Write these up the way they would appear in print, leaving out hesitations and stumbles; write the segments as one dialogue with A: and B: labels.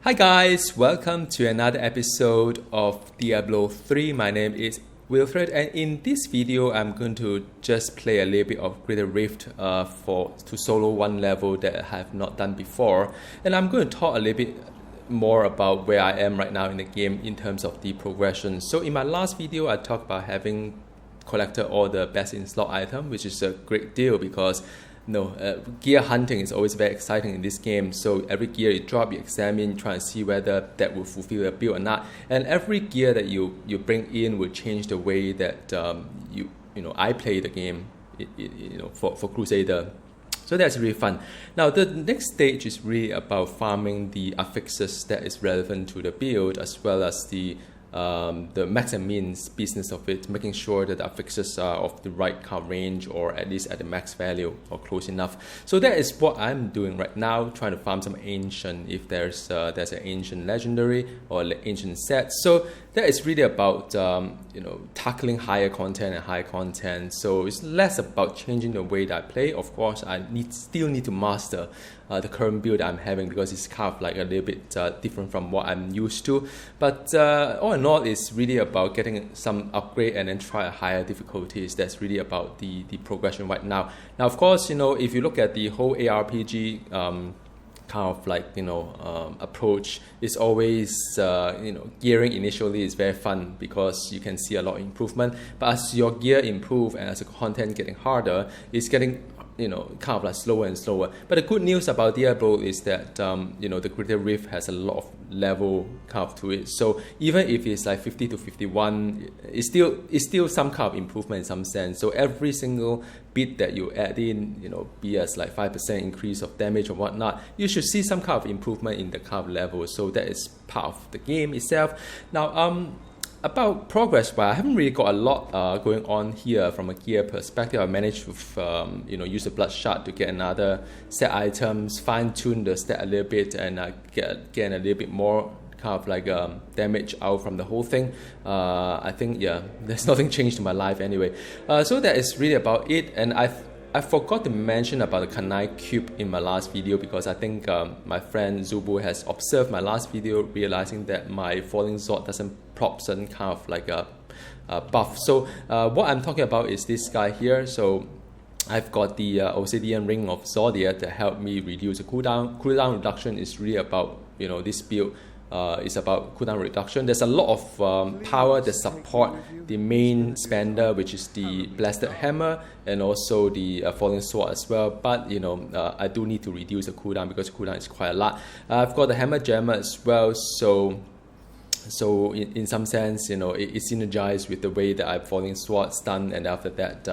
A: Hi guys, welcome to another episode of Diablo 3. My name is Wilfred, and in this video I'm going to just play a little bit of Greater Rift to solo one level that I have not done before. And I'm going to talk a little bit more about where I am right now in the game in terms of the progression. So in my last video I talked about having collected all the best in slot items, which is a great deal because gear hunting is always very exciting in this game. So every gear you drop, you examine, try and see whether that will fulfill your build or not. And every gear that you bring in will change the way that I play the game. For Crusader. So that's really fun. Now the next stage is really about farming the affixes that is relevant to the build, as well as the max and mins business of it, making sure that the affixes are of the right count range, or at least at the max value or close enough. So that is what I'm doing right now, trying to farm some ancient, if there's an ancient legendary or ancient set. So that is really about tackling higher content and higher content. So it's less about changing the way that I play. Of course, I still need to master the current build I'm having, because it's kind of like a little bit different from what I'm used to. But all in all, it's really about getting some upgrade and then try a higher difficulties. That's really about the progression right now. Now, of course, if you look at the whole ARPG kind of like approach, is always gearing initially is very fun because you can see a lot of improvement. But as your gear improve and as the content getting harder, it's getting kind of like slower and slower. But the good news about Diablo is that the Greater Rift has a lot of level kind of to it. So even if it's like 50 to 51, it's still some kind of improvement in some sense. So every single bit that you add in, be as like 5% increase of damage or whatnot, you should see some kind of improvement in the kind of level. So that is part of the game itself. Now, about progress, I haven't really got a lot going on here from a gear perspective. I managed to use a bloodshot to get another set items, fine-tune the stat a little bit, and get a little bit more kind of like damage out from the whole thing. I think, there's nothing changed in my life anyway. So that is really about it. And I forgot to mention about the Kanai cube in my last video, because I think my friend Zubu has observed my last video, realizing that my falling sword doesn't prop certain kind of like a buff. So what I'm talking about is this guy here. So I've got the Obsidian Ring of Zodiac to help me reduce the cooldown. Cooldown reduction is really about this build. It's about cooldown reduction. There's a lot of power that support the main spender, which is the Blasted Hammer, and also the Falling Sword as well. But I do need to reduce the cooldown because cooldown is quite a lot. I've got the Hammer Jammer as well, so in some sense, it synergizes with the way that I'm Falling Sword stun, and after that,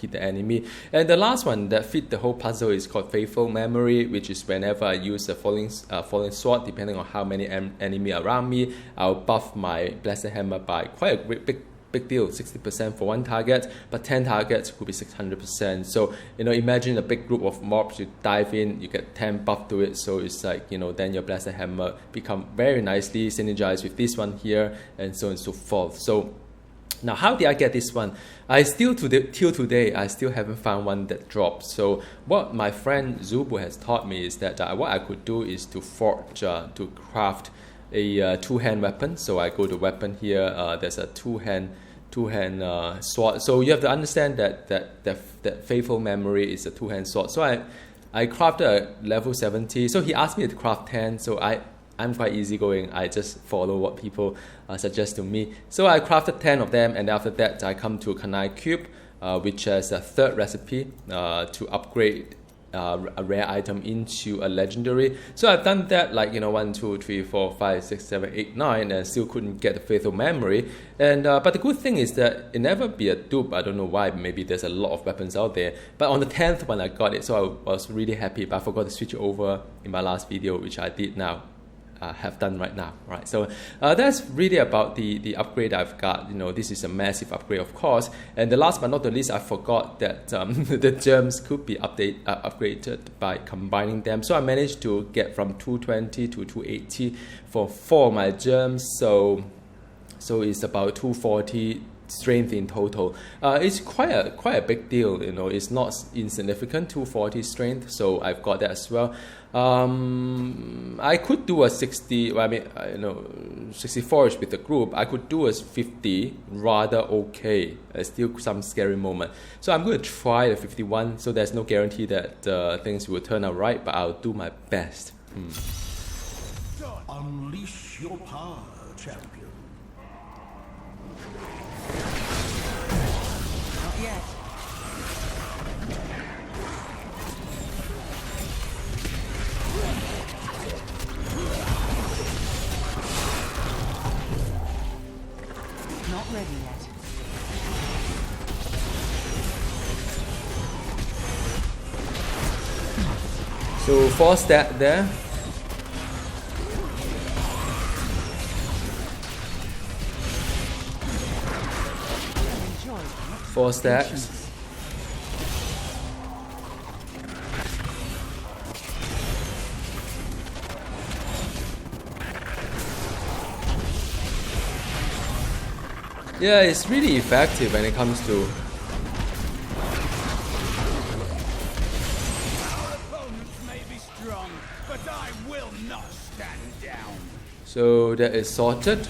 A: hit the enemy. And the last one that fit the whole puzzle is called Faithful Memory, which is whenever I use the Falling Sword, depending on how many enemy around me, I'll buff my Blessed Hammer by quite a big deal, 60% for one target, but 10 targets could be 600%. So imagine a big group of mobs, you dive in, you get 10 buff to it, so it's like then your Blessed Hammer become very nicely synergized with this one here, and so on and so forth. So now, how did I get this one? Till today, I still haven't found one that drops. So what my friend Zubu has taught me is that what I could do is to forge, to craft a two-hand weapon. So I go to weapon here, there's a two-hand sword. So you have to understand that Faithful Memory is a two-hand sword. So I crafted a level 70. So he asked me to craft 10. So I'm quite easygoing. I just follow what people suggest to me. So I crafted 10 of them, and after that I come to a Kanai cube, which has a third recipe to upgrade a rare item into a legendary. So I've done that 1, 2, 3, 4, 5, 6, 7, 8, 9, and still couldn't get the Faithful Memory. And but the good thing is that it never be a dupe. I don't know why. Maybe there's a lot of weapons out there. But on the 10th one I got it, so I was really happy. But I forgot to switch it over in my last video, which I did now. Have done right now, right? So that's really about the upgrade I've got. This is a massive upgrade, of course. And the last but not the least, I forgot that the gems could be upgraded by combining them. So I managed to get from 220 to 280 for 4 of my gems. So it's about 240 strength in total. It's quite a big deal, you know. It's not insignificant, 240 strength, so I've got that as well. I could do a 60, well, I mean, 64ish with the group. I could do a 50, rather okay. Still some scary moment. So I'm going to try the 51, so there's no guarantee that things will turn out right, but I'll do my best.
B: Unleash your power, champion.
C: Not yet. Not ready yet.
A: So 4 stack there.
C: Enjoy.
A: 4 stacks. Yeah, it's really effective when it comes to.
B: Our opponents may be strong, but I will not stand down.
A: So that is sorted.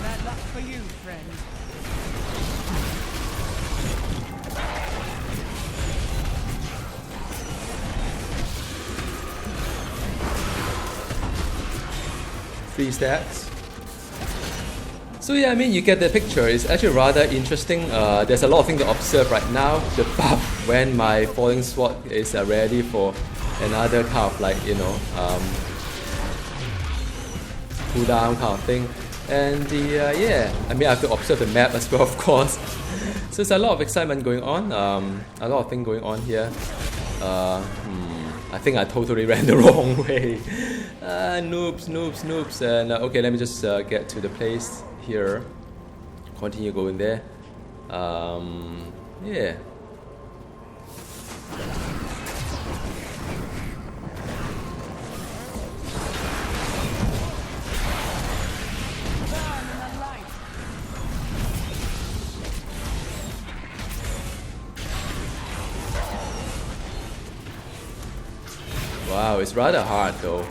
C: Bad luck for you, friend.
A: Three stacks. So yeah, I mean, you get the picture. It's actually rather interesting. There's a lot of things to observe right now. The buff when my falling sword is ready for another kind of, like, you know, cooldown kind of thing. And the yeah, I mean, I have to observe the map as well, of course. So there's a lot of excitement going on. A lot of things going on here. I think I totally ran the wrong way. Noobs. And okay, let me just get to the place here. Continue going there. Yeah.
C: Burn in the light.
A: Wow, it's rather hard though.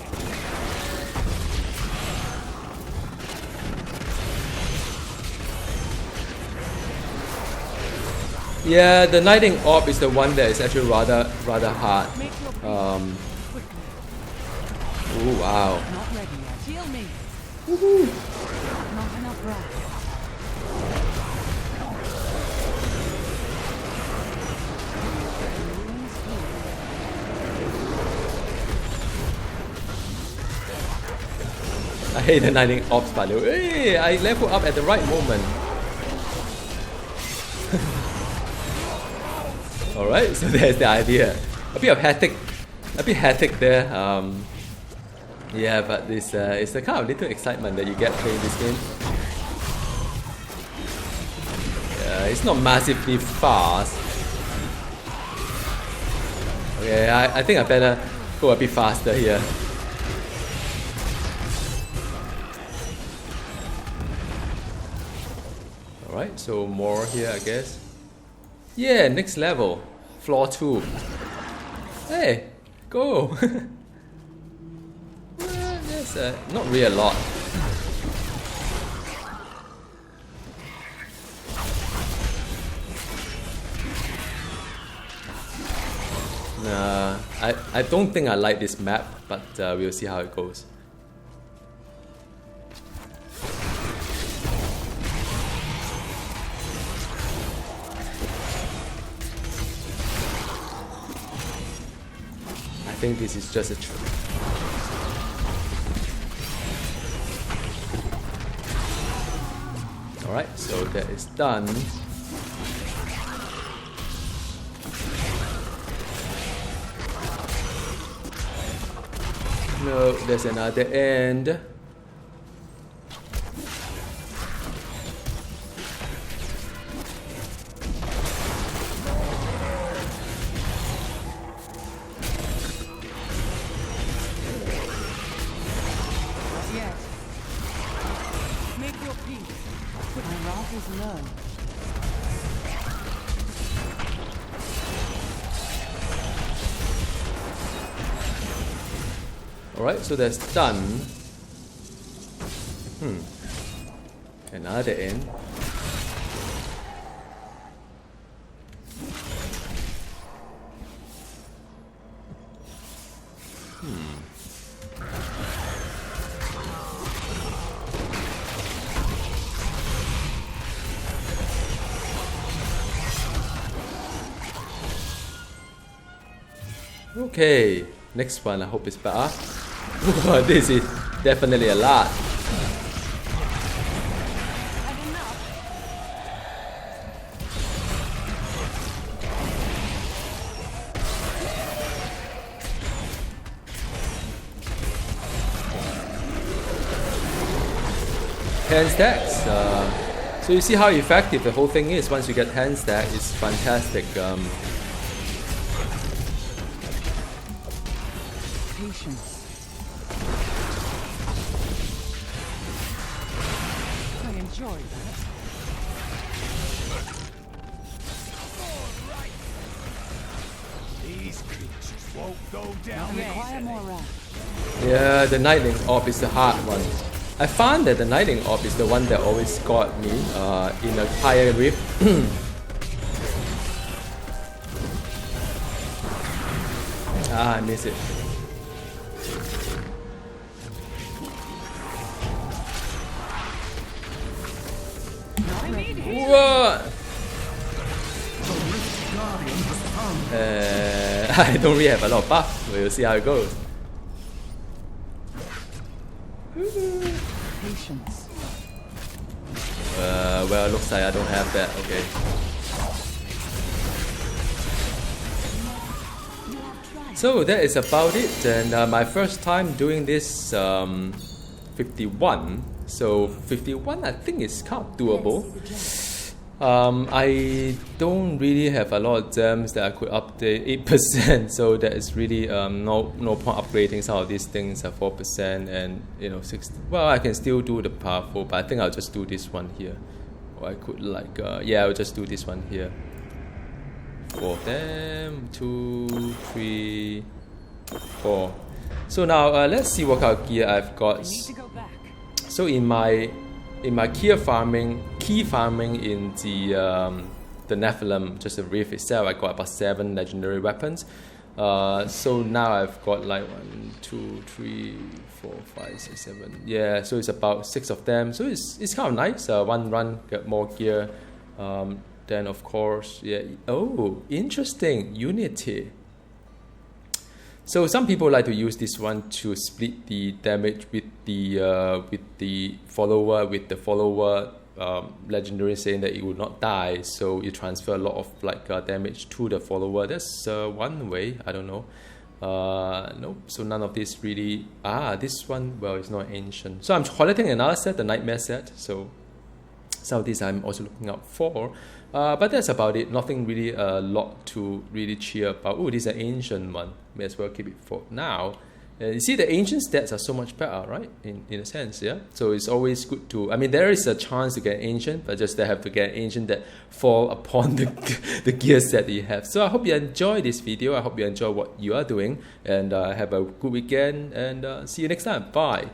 A: Yeah, the Nighting Orb is the one that is actually rather hard.
C: Make your peace. Quickly.
A: Oh wow.
C: Not ready yet. Heal me.
A: Woohoo.
C: Not enough breath.
A: I hate the Nighting Orbs, by the way. Hey, I level up at the right moment. Alright, so there's the idea. A bit hectic there. Yeah, but it's the kind of little excitement that you get playing this game. Yeah, it's not massively fast. Okay, I think I better go a bit faster here. Alright, so more here, I guess. Yeah, next level. Floor 2. Hey, go! Well, there's not really a lot. Nah, I don't think I like this map, but we'll see how it goes. I think this is just a trick. Alright, so that is done. No, there's another end.
C: always learn.
A: Alright, so that's done. Another end. Okay, next one I hope it's better. This is definitely a lot. Ten stacks. So you see how effective the whole thing is. Once you get 10 stacks, it's fantastic.
C: Patience. I enjoy that.
B: These creatures won't go down
C: I require
B: easily.
C: more wrath.
A: Yeah, the Nightling Orb is the hard one. I found that the Nightling Orb is the one that always got me in a higher rift. I miss it.
C: I need healing.
A: What? I don't really have a lot of buff. We'll see how it goes.
C: Patience.
A: Well, it looks like I don't have that. Okay. So that is about it, and my first time doing this 51. So 51, I think is kind of doable. I don't really have a lot of gems that I could update 8%, so that is really no point upgrading some of these things at 4% and 6. Well, I can still do the powerful, but I think I'll just do this one here. Or I could yeah, I'll just do this one here. 4 of them, 2, 3, 4. So now let's see what kind of gear I've got.
C: I need to go back.
A: So in my key farming in the Nephilim, just the Rift itself, I got about 7 legendary weapons. So now I've got like 1, 2, 3, 4, 5, 6, 7. Yeah, so it's about 6 of them. So it's kind of nice. One run, get more gear. Then of course, yeah. Oh, interesting. Unity. So some people like to use this one to split the damage with the follower, legendary, saying that it will not die. So you transfer a lot of damage to the follower. That's one way. I don't know. Nope. So none of this really. This one. Well, it's not ancient. So I'm collecting another set, the Nightmare set. So some of these I'm also looking out for. But that's about it. Nothing really a lot to really cheer about. Oh, this is an ancient one. May as well keep it for now. You see, the ancient stats are so much better, right? In a sense, yeah. So it's always good to. I mean, there is a chance to get ancient, but just they have to get ancient that fall upon the gear set that you have. So I hope you enjoy this video. I hope you enjoy what you are doing, and have a good weekend. And see you next time. Bye.